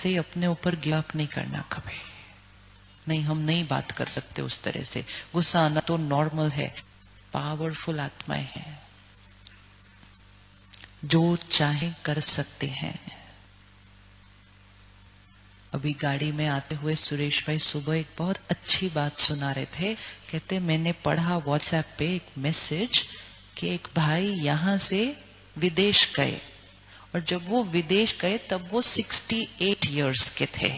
से अपने ऊपर गिव अप नहीं करना कभी नहीं। हम नहीं बात कर सकते उस तरह से। गुस्सा आना तो नॉर्मल है। पावरफुल आत्माएं हैं, जो चाहे कर सकते हैं। अभी गाड़ी में आते हुए सुरेश भाई सुबह एक बहुत अच्छी बात सुना रहे थे। कहते मैंने पढ़ा व्हाट्सएप पे एक मैसेज कि एक भाई यहां से विदेश गए, और जब वो विदेश गए तब वो 68 इयर्स के थे।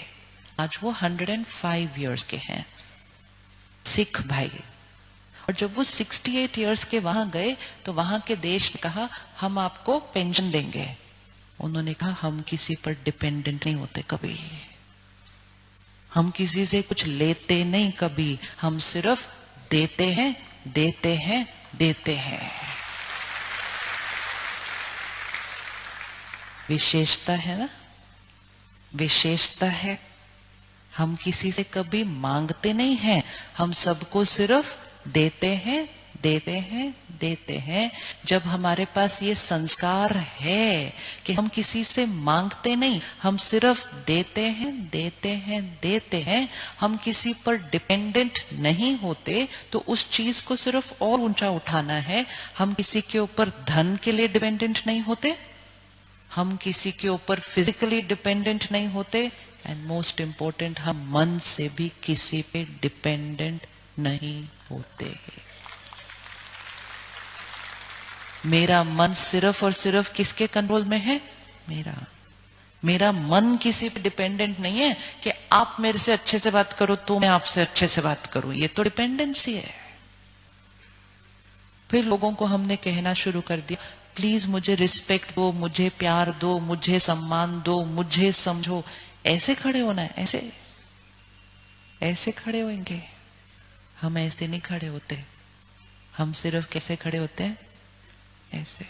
आज वो 105 इयर्स के हैं, सिख भाई। और जब वो 68 इयर्स के वहां गए तो वहां के देश ने कहा हम आपको पेंशन देंगे। उन्होंने कहा हम किसी पर डिपेंडेंट नहीं होते कभी, हम किसी से कुछ लेते नहीं कभी, हम सिर्फ देते हैं, देते हैं, देते हैं। विशेषता है ना, विशेषता है। हम किसी से कभी मांगते नहीं हैं, हम सबको सिर्फ देते हैं, देते हैं, देते हैं। जब हमारे पास ये संस्कार है कि हम किसी से मांगते नहीं, हम सिर्फ देते हैं, देते हैं, देते हैं, हम किसी पर डिपेंडेंट नहीं होते, तो उस चीज को सिर्फ और ऊंचा उठाना है। हम किसी के ऊपर धन के लिए डिपेंडेंट नहीं होते, हम किसी के ऊपर फिजिकली डिपेंडेंट नहीं होते, एंड मोस्ट इंपॉर्टेंट हम मन से भी किसी पे डिपेंडेंट नहीं होते। मेरा मन सिर्फ और सिर्फ किसके कंट्रोल में है? मेरा मन किसी पे डिपेंडेंट नहीं है कि आप मेरे से अच्छे से बात करो तो मैं आपसे अच्छे से बात करूं। ये तो डिपेंडेंसी है। फिर लोगों को हमने कहना शुरू कर दिया प्लीज मुझे रिस्पेक्ट दो, मुझे प्यार दो, मुझे सम्मान दो, मुझे समझो। ऐसे खड़े होना है, ऐसे ऐसे खड़े होंगे? हम ऐसे नहीं खड़े होते। हम सिर्फ कैसे खड़े होते हैं? ऐसे।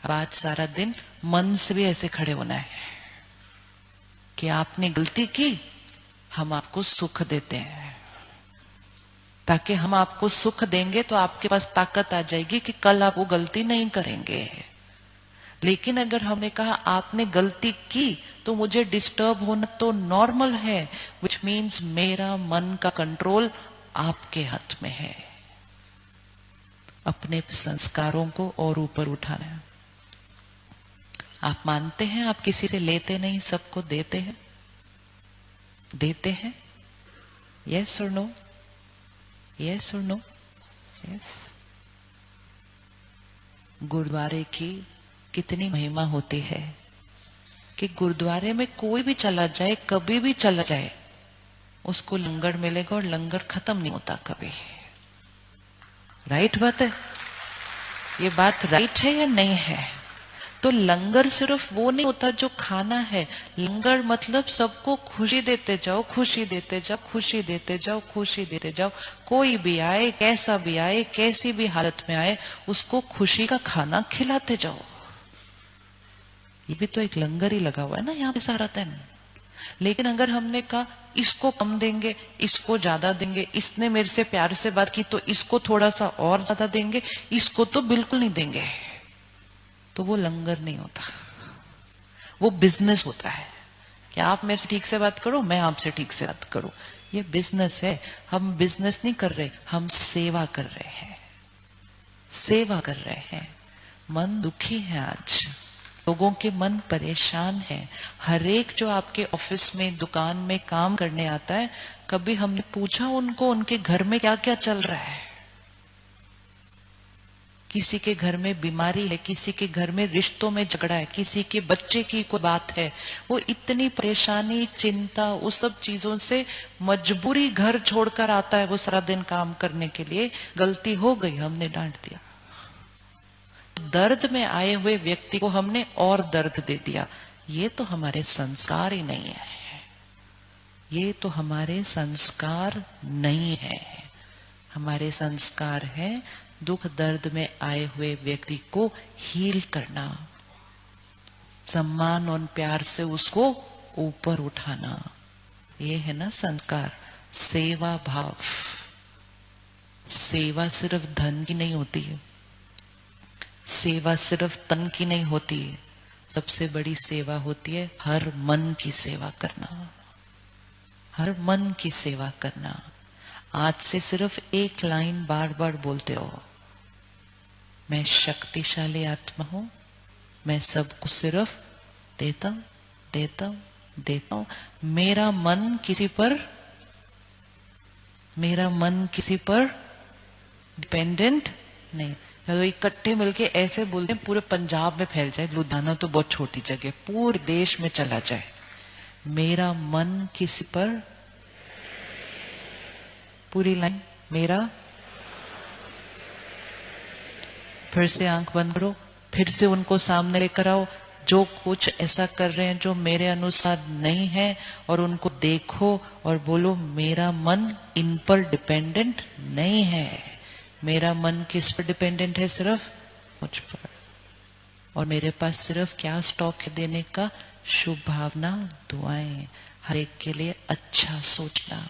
अब आज सारा दिन मन से भी ऐसे खड़े होना है कि आपने गलती की, हम आपको सुख देते हैं, ताकि हम आपको सुख देंगे तो आपके पास ताकत आ जाएगी कि कल आप वो गलती नहीं करेंगे। लेकिन अगर हमने कहा आपने गलती की तो मुझे डिस्टर्ब होना तो नॉर्मल है, विच मीन्स मेरा मन का कंट्रोल आपके हाथ में है। अपने संस्कारों को और ऊपर उठाना है। आप मानते हैं आप किसी से लेते नहीं, सबको देते हैं? देते हैं? यस और नो? यस और नो? यस। गुरुद्वारे की कितनी महिमा होती है कि गुरुद्वारे में कोई भी चला जाए, कभी भी चला जाए, उसको लंगर मिलेगा और लंगर खत्म नहीं होता कभी। राइट बात है? ये बात राइट है या नहीं है? तो लंगर सिर्फ वो नहीं होता जो खाना है। लंगर मतलब सबको खुशी देते जाओ, खुशी देते जाओ, खुशी देते जाओ, खुशी देते जाओ। कोई भी आए, कैसा भी आए, कैसी भी हालत में आए, उसको खुशी का खाना खिलाते जाओ। ये भी तो एक लंगर ही लगा हुआ है ना यहाँ पे सारा दिन। लेकिन अगर हमने कहा इसको कम देंगे, इसको ज्यादा देंगे, इसने मेरे से प्यार से बात की तो इसको थोड़ा सा और ज्यादा देंगे, इसको तो बिल्कुल नहीं देंगे, तो वो लंगर नहीं होता, वो बिजनेस होता है कि आप मेरे से ठीक से बात करो, मैं आपसे ठीक से बात करूं। ये बिजनेस है। हम बिजनेस नहीं कर रहे, हम सेवा कर रहे हैं, सेवा कर रहे हैं। मन दुखी है आज, लोगों के मन परेशान हैं। हर एक जो आपके ऑफिस में, दुकान में काम करने आता है, कभी हमने पूछा उनको उनके घर में क्या क्या चल रहा है? किसी के घर में बीमारी है, किसी के घर में रिश्तों में झगड़ा है, किसी के बच्चे की कोई बात है, वो इतनी परेशानी, चिंता, उस सब चीजों से मजबूरी घर छोड़कर आता है वो सारा दिन काम करने के लिए। गलती हो गई, हमने डांट दिया। दर्द में आए हुए व्यक्ति को हमने और दर्द दे दिया। ये तो हमारे संस्कार ही नहीं है, ये तो हमारे संस्कार नहीं है। हमारे संस्कार है दुख दर्द में आए हुए व्यक्ति को हील करना, सम्मान और प्यार से उसको ऊपर उठाना। ये है ना संस्कार। सेवा भाव। सेवा सिर्फ धन की नहीं होती है, सेवा सिर्फ तन की नहीं होती है, सबसे बड़ी सेवा होती है हर मन की सेवा करना, हर मन की सेवा करना। आज से सिर्फ एक लाइन बार बार बोलते रहो, मैं शक्तिशाली आत्मा हूं, मैं सबको सिर्फ देता हूं, देता हूं, देता हूं। मेरा मन किसी पर डिपेंडेंट नहीं। तो इकट्ठे मिलके ऐसे बोलते हैं पूरे पंजाब में फैल जाए, लुधियाना तो बहुत छोटी जगह, पूरे देश में चला जाए, मेरा मन किसी पर, पूरी लाइन, मेरा, फिर से आंख बंद करो, फिर से उनको सामने लेकर आओ जो कुछ ऐसा कर रहे हैं जो मेरे अनुसार नहीं है, और उनको देखो और बोलो मेरा मन इन पर डिपेंडेंट नहीं है। मेरा मन किस पर डिपेंडेंट है? सिर्फ मुझ पर। और मेरे पास सिर्फ क्या स्टॉक है देने का? शुभ भावना, दुआएं, हर एक के लिए अच्छा सोचना।